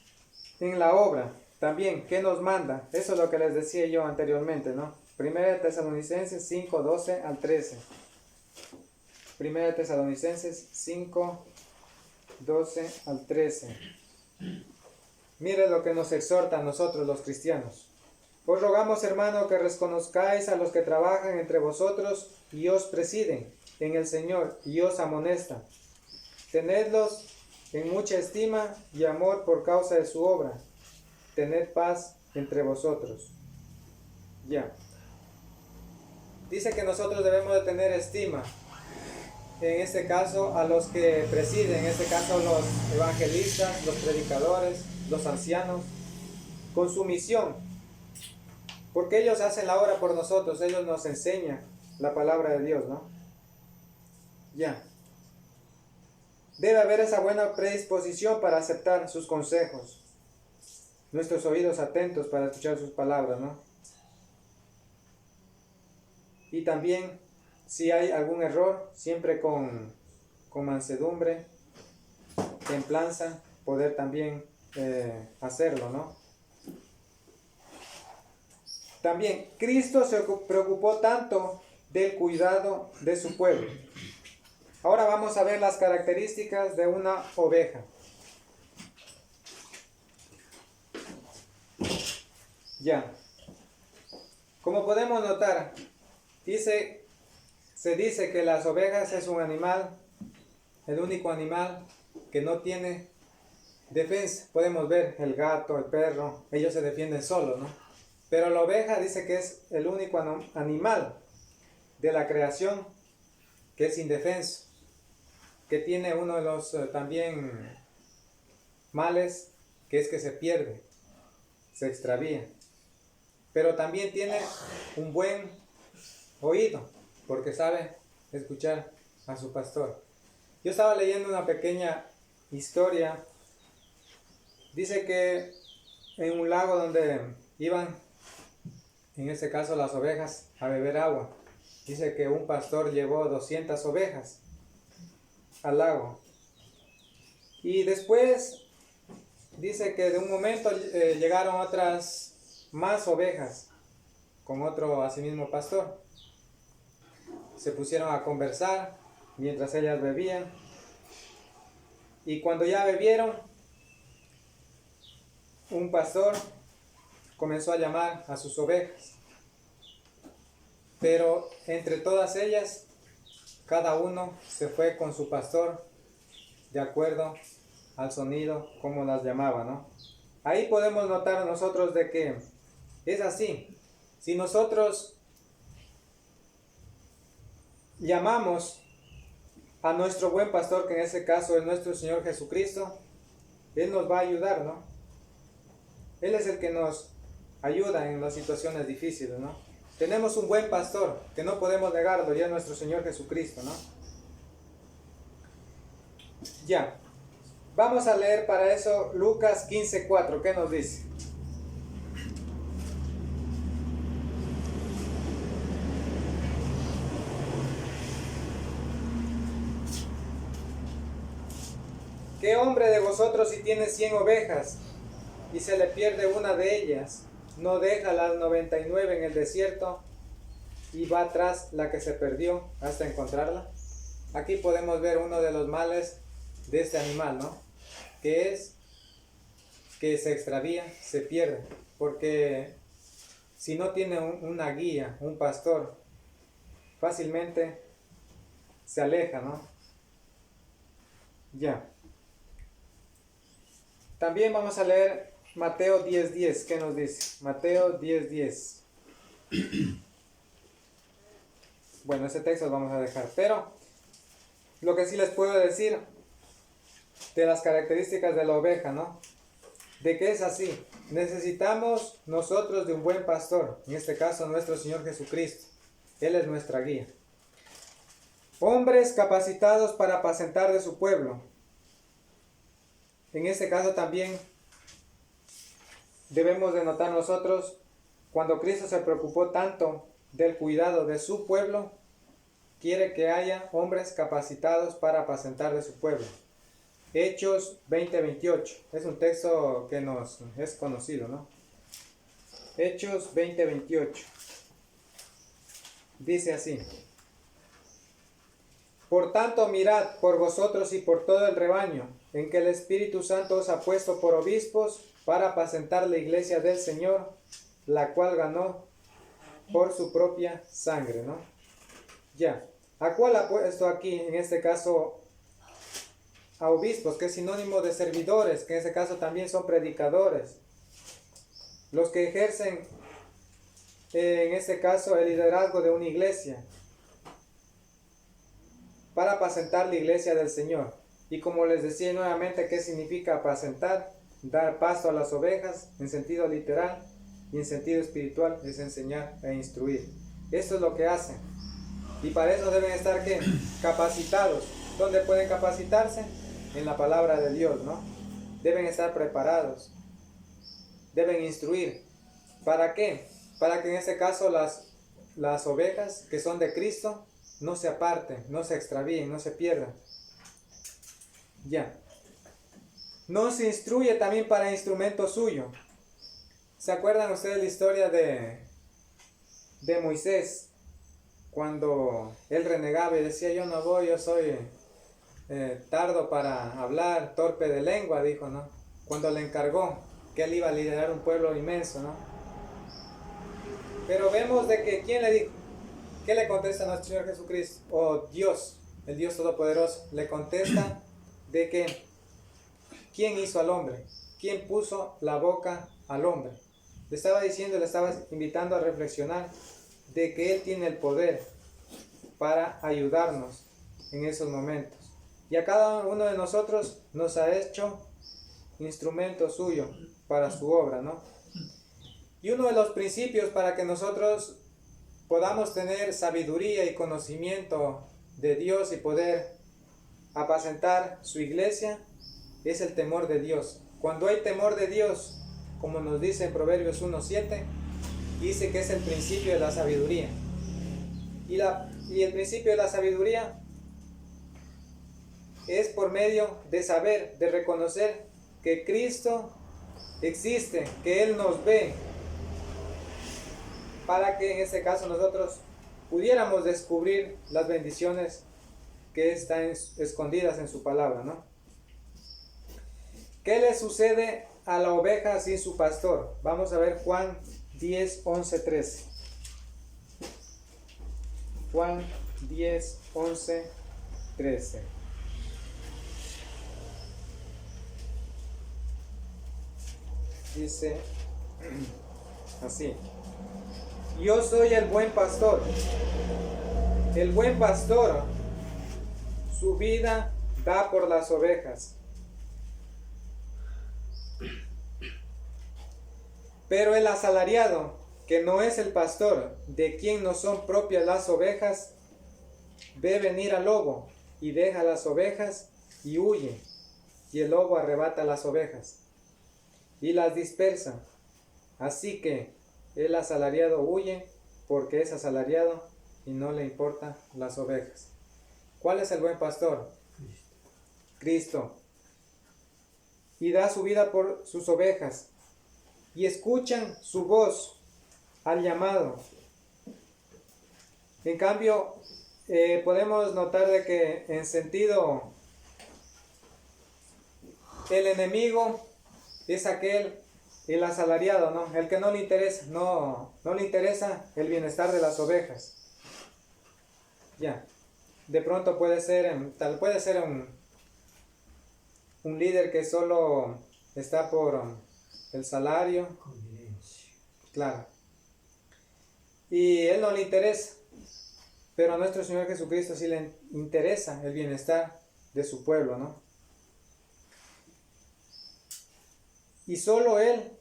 en la obra. También, ¿qué nos manda? Eso es lo que les decía yo anteriormente, ¿no? 1 Tesalonicenses 5, 12 al 13. 1 Tesalonicenses 5, 12 al 13. Mire lo que nos exhorta a nosotros los cristianos. Os rogamos, hermano, que reconozcáis a los que trabajan entre vosotros y os presiden en el Señor y os amonestan. Tenedlos en mucha estima y amor por causa de su obra. Tened paz entre vosotros. Ya. Dice que nosotros debemos de tener estima. En este caso a los que presiden, en este caso los evangelistas, los predicadores, los ancianos, con su misión. Porque ellos hacen la obra por nosotros, ellos nos enseñan la palabra de Dios, ¿no? Ya. Debe haber esa buena predisposición para aceptar sus consejos. Nuestros oídos atentos para escuchar sus palabras, ¿no? Y también, si hay algún error, siempre con mansedumbre, templanza, poder también hacerlo, ¿no? También, Cristo se preocupó tanto del cuidado de su pueblo. Ahora vamos a ver las características de una oveja. Ya. Como podemos notar, se dice que las ovejas es un animal el único animal que no tiene defensa. Podemos ver el gato, el perro, ellos se defienden solos, ¿no? Pero la oveja dice que es el único animal de la creación que es indefenso, que tiene uno de los también males, que es que se pierde, se extravía. Pero también tiene un buen oído, porque sabe escuchar a su pastor. Yo estaba leyendo una pequeña historia. Dice que en un lago donde iban, en este caso las ovejas, a beber agua, dice que un pastor llevó 200 ovejas al lago. Y después dice que de un momento llegaron otras más ovejas con otro asimismo pastor. Se pusieron a conversar mientras ellas bebían. Y cuando ya bebieron, un pastor comenzó a llamar a sus ovejas. Pero entre todas ellas, cada uno se fue con su pastor de acuerdo al sonido como las llamaba, ¿no? Ahí podemos notar nosotros de que es así. Si nosotros llamamos a nuestro buen pastor, que en este caso es nuestro Señor Jesucristo, Él nos va a ayudar, ¿no? Él es el que nos ayuda en las situaciones difíciles, ¿no? Tenemos un buen pastor, que no podemos negarlo, ya es nuestro Señor Jesucristo, ¿no? Ya. Vamos a leer para eso Lucas 15:4. ¿Qué nos dice? ¿Qué hombre de vosotros, si tiene 100 ovejas y se le pierde una de ellas, no deja las 99 en el desierto y va tras la que se perdió hasta encontrarla? Aquí podemos ver uno de los males de este animal, ¿no? Que es que se extravía, se pierde, porque si no tiene una guía, un pastor, fácilmente se aleja, ¿no? Ya. También vamos a leer Mateo 10:10. ¿Qué nos dice? Mateo 10:10. Bueno, ese texto lo vamos a dejar, pero lo que sí les puedo decir de las características de la oveja, ¿no? De que es así. Necesitamos nosotros de un buen pastor, en este caso nuestro Señor Jesucristo. Él es nuestra guía. Hombres capacitados para apacentar de su pueblo. En este caso también debemos de notar nosotros, cuando Cristo se preocupó tanto del cuidado de su pueblo, quiere que haya hombres capacitados para apacentar de su pueblo. Hechos 20:28, es un texto que nos es conocido, ¿no? Hechos 20:28, dice así: Por tanto, mirad por vosotros y por todo el rebaño, en que el Espíritu Santo os ha puesto por obispos para apacentar la iglesia del Señor, la cual ganó por su propia sangre, ¿no? Ya. ¿A cuál ha puesto aquí, en este caso, a obispos, que es sinónimo de servidores, que en este caso también son predicadores? Los que ejercen, en este caso, el liderazgo de una iglesia, para apacentar la iglesia del Señor. Y como les decía nuevamente, ¿qué significa apacentar? Dar pasto a las ovejas, en sentido literal, y en sentido espiritual es enseñar e instruir. Esto es lo que hacen. Y para eso deben estar, ¿qué? Capacitados. ¿Dónde pueden capacitarse? En la palabra de Dios, ¿no? Deben estar preparados. Deben instruir. ¿Para qué? Para que en este caso las ovejas que son de Cristo no se aparten, no se extravíen, no se pierdan. Ya. Nos instruye también para instrumento suyo. ¿Se acuerdan ustedes la historia de Moisés? Cuando él renegaba y decía, yo no voy, yo soy tardo para hablar, torpe de lengua, dijo, ¿no? Cuando le encargó que él iba a liderar un pueblo inmenso, ¿no? Pero vemos de que, ¿quién le dijo? ¿Qué le contesta a nuestro Señor Jesucristo? Oh Dios, el Dios Todopoderoso, le contesta de que ¿quién hizo al hombre? ¿Quién puso la boca al hombre? Le estaba diciendo, le estaba invitando a reflexionar de que Él tiene el poder para ayudarnos en esos momentos. Y a cada uno de nosotros nos ha hecho instrumento suyo para su obra, ¿no? Y uno de los principios para que nosotros podamos tener sabiduría y conocimiento de Dios y poder apacentar su iglesia es el temor de Dios. Cuando hay temor de Dios, como nos dice en Proverbios 1:7, dice que es el principio de la sabiduría. Y el principio de la sabiduría es por medio de saber, de reconocer que Cristo existe, que Él nos ve, para que en este caso nosotros pudiéramos descubrir las bendiciones que están escondidas en su palabra, ¿no? ¿Qué le sucede a la oveja sin su pastor? Vamos a ver Juan 10, 11, 13. Juan 10, 11, 13. Dice así: yo soy el buen pastor. El buen pastor su vida da por las ovejas. Pero el asalariado, que no es el pastor, de quien no son propias las ovejas, ve venir al lobo y deja las ovejas y huye, y el lobo arrebata las ovejas y las dispersa. Así que el asalariado huye porque es asalariado y no le importan las ovejas. ¿Cuál es el buen pastor? Cristo. Y da su vida por sus ovejas, y escuchan su voz al llamado. En cambio, podemos notar de que en sentido, el enemigo es aquel, el asalariado, ¿no? El que no le interesa, no le interesa el bienestar de las ovejas. Ya, de pronto puede ser un líder que solo está por el salario, claro, y él no le interesa, pero a nuestro Señor Jesucristo sí le interesa el bienestar de su pueblo, ¿no? Y solo Él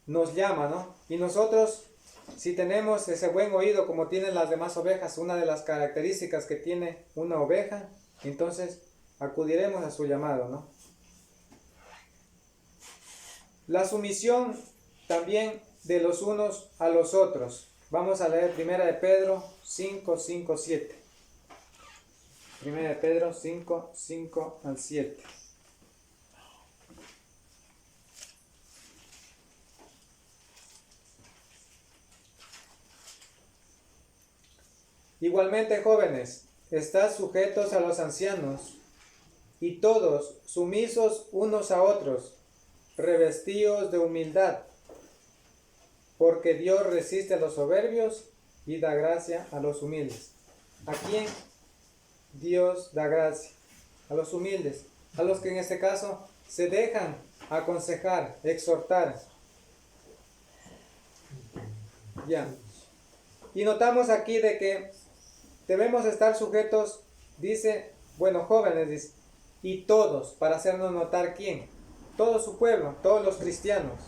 nos llama, ¿no? Y nosotros, si tenemos ese buen oído como tienen las demás ovejas, una de las características que tiene una oveja, entonces acudiremos a su llamado, ¿no? La sumisión también de los unos a los otros. Vamos a leer 1 de Pedro 5, 5, 7. 1 de Pedro 5, 5 al 7. Igualmente, jóvenes, estad sujetos a los ancianos, y todos sumisos unos a otros, revestidos de humildad, porque Dios resiste a los soberbios y da gracia a los humildes. ¿A quién? Dios da gracia a los humildes, a los que en este caso se dejan aconsejar, exhortar. Ya. Y notamos aquí de que debemos estar sujetos, dice, bueno, jóvenes, dice, y todos, para hacernos notar quién, todo su pueblo, todos los cristianos.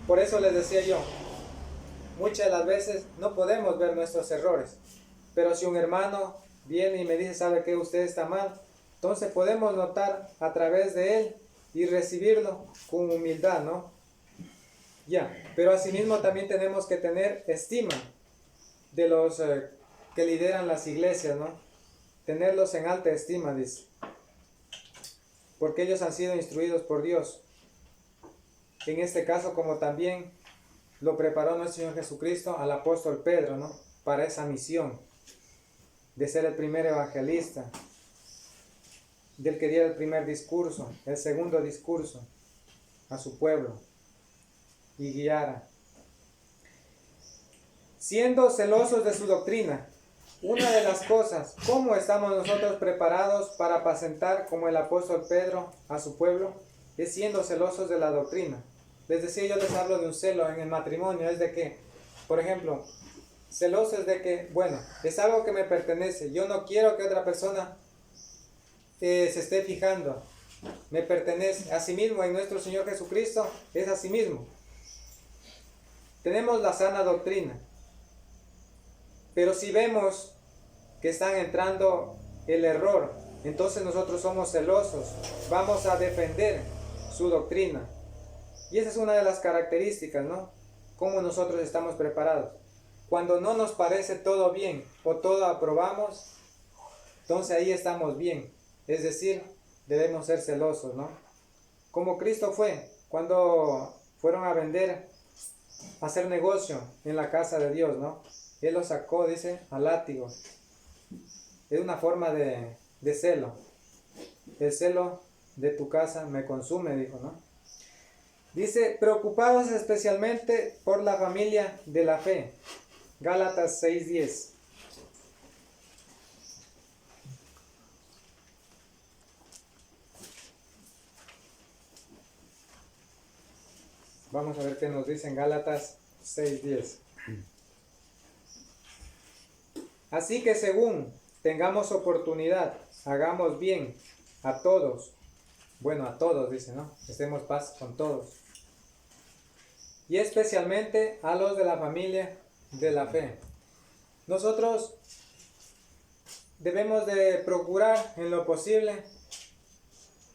Por eso les decía yo, muchas de las veces no podemos ver nuestros errores, pero si un hermano viene y me dice, ¿sabe qué? Usted está mal, entonces podemos notar a través de él y recibirlo con humildad, ¿no? Ya, pero asimismo también tenemos que tener estima de los que lideran las iglesias, ¿no? Tenerlos en alta estima, dice. Porque ellos han sido instruidos por Dios. En este caso, como también lo preparó nuestro Señor Jesucristo al apóstol Pedro, ¿no? Para esa misión de ser el primer evangelista, del que diera el primer discurso, el segundo discurso a su pueblo y guiara. Siendo celosos de su doctrina, una de las cosas, ¿cómo estamos nosotros preparados para apacentar como el apóstol Pedro a su pueblo? Es siendo celosos de la doctrina. Les decía, yo les hablo de un celo en el matrimonio, es de que, por ejemplo, celosos de que, bueno, es algo que me pertenece, yo no quiero que otra persona se esté fijando, me pertenece. Asimismo, en nuestro Señor Jesucristo es así mismo. Tenemos la sana doctrina, pero si vemos que están entrando el error, entonces nosotros somos celosos, vamos a defender su doctrina. Y esa es una de las características, ¿no? Cómo nosotros estamos preparados. Cuando no nos parece todo bien o todo aprobamos, entonces ahí estamos bien. Es decir, debemos ser celosos, ¿no? Como Cristo fue cuando fueron a vender, a hacer negocio en la casa de Dios, ¿no? Él lo sacó, dice, a látigo. Es una forma de celo. El celo de tu casa me consume, dijo, ¿no? Dice, preocupados especialmente por la familia de la fe. Gálatas 6:10. Vamos a ver qué nos dice en Gálatas 6:10. Así que según tengamos oportunidad, hagamos bien a todos. Bueno, a todos, dice, ¿no? Estemos paz con todos. Y especialmente a los de la familia de la fe. Nosotros debemos de procurar en lo posible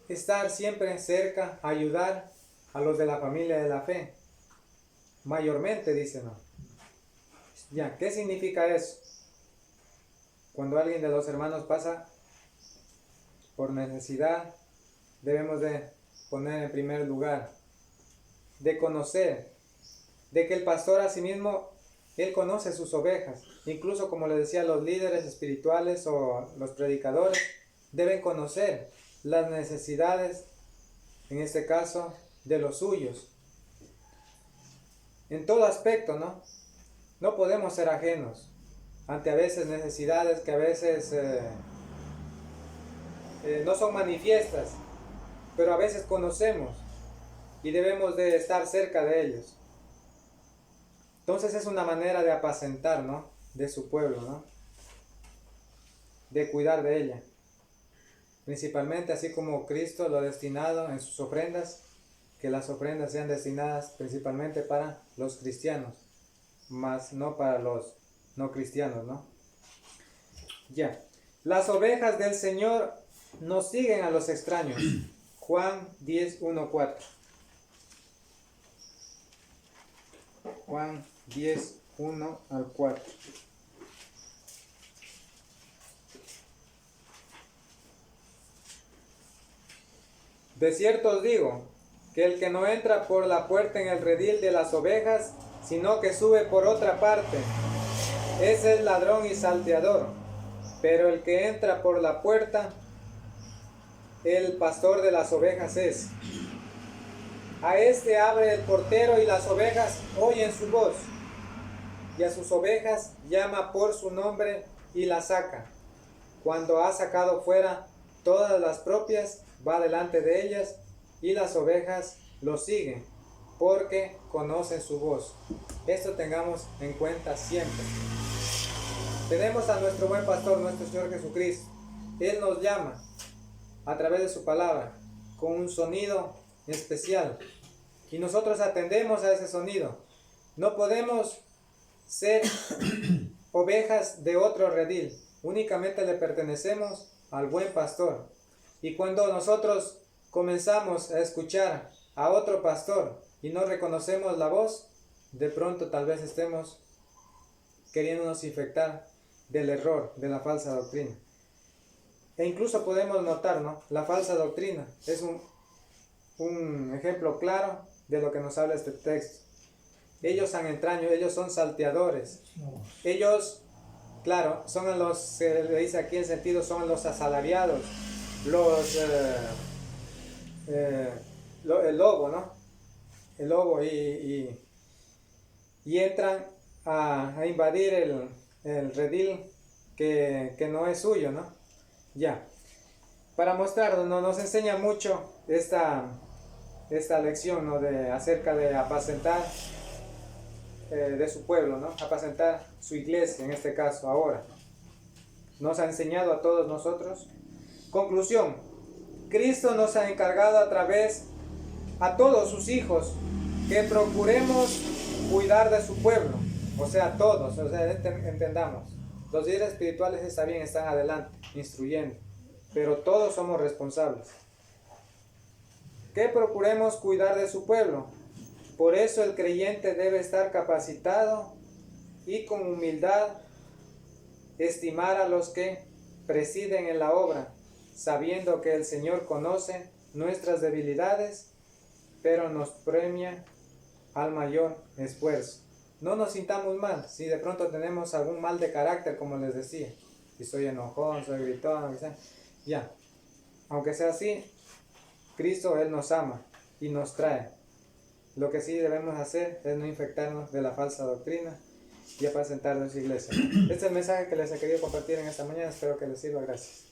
estar siempre cerca, ayudar a los de la familia de la fe. Mayormente, dice, ¿no? Ya, ¿qué significa eso? Cuando alguien de los hermanos pasa por necesidad, debemos de poner en primer lugar, de conocer, de que el pastor asimismo, él conoce sus ovejas. Incluso, como le decía, los líderes espirituales o los predicadores deben conocer las necesidades, en este caso, de los suyos. En todo aspecto, ¿no? No podemos ser ajenos ante a veces necesidades que a veces no son manifiestas, pero a veces conocemos y debemos de estar cerca de ellos. Entonces es una manera de apacentar, ¿no? De su pueblo, ¿no? De cuidar de ella. Principalmente así como Cristo lo ha destinado en sus ofrendas, que las ofrendas sean destinadas principalmente para los cristianos, más no para los no cristianos, ¿no? Ya. Las ovejas del Señor no siguen a los extraños. Juan 10:1-4. Juan 10:1-4. De cierto os digo, que el que no entra por la puerta en el redil de las ovejas, sino que sube por otra parte, ese es ladrón y salteador. Pero el que entra por la puerta, el pastor de las ovejas es. A este abre el portero y las ovejas oyen su voz. Y a sus ovejas llama por su nombre y las saca. Cuando ha sacado fuera todas las propias, va delante de ellas y las ovejas lo siguen, porque conocen su voz. Esto tengamos en cuenta siempre. Tenemos a nuestro buen pastor, nuestro Señor Jesucristo. Él nos llama a través de su palabra con un sonido especial y nosotros atendemos a ese sonido. No podemos ser ovejas de otro redil, únicamente le pertenecemos al buen pastor. Y cuando nosotros comenzamos a escuchar a otro pastor y no reconocemos la voz, de pronto tal vez estemos queriéndonos infectar del error, de la falsa doctrina. E incluso podemos notar, ¿no? La falsa doctrina es un ejemplo claro de lo que nos habla este texto. Ellos han entraño, ellos son salteadores. Ellos, claro, son los, se le dice aquí en sentido, son los asalariados, el lobo, ¿no? El lobo y entran a invadir el redil que no es suyo, ¿no? Ya. Para mostrarnos, ¿no? Nos enseña mucho esta lección, ¿no? Acerca de apacentar de su pueblo, ¿no? Apacentar su iglesia, en este caso, ahora. Nos ha enseñado a todos nosotros. Conclusión. Cristo nos ha encargado a todos sus hijos, que procuremos cuidar de su pueblo. O sea, todos, o sea, entendamos. Los líderes espirituales está bien, están adelante, instruyendo, pero todos somos responsables. Que procuremos cuidar de su pueblo. Por eso el creyente debe estar capacitado y con humildad estimar a los que presiden en la obra, sabiendo que el Señor conoce nuestras debilidades, pero nos premia al mayor esfuerzo. No nos sintamos mal si de pronto tenemos algún mal de carácter, como les decía. Si soy enojón, soy gritón, ya. Aunque sea así, Cristo, Él nos ama y nos trae. Lo que sí debemos hacer es no infectarnos de la falsa doctrina y apacentar de su iglesia. Este es el mensaje que les he querido compartir en esta mañana. Espero que les sirva. Gracias.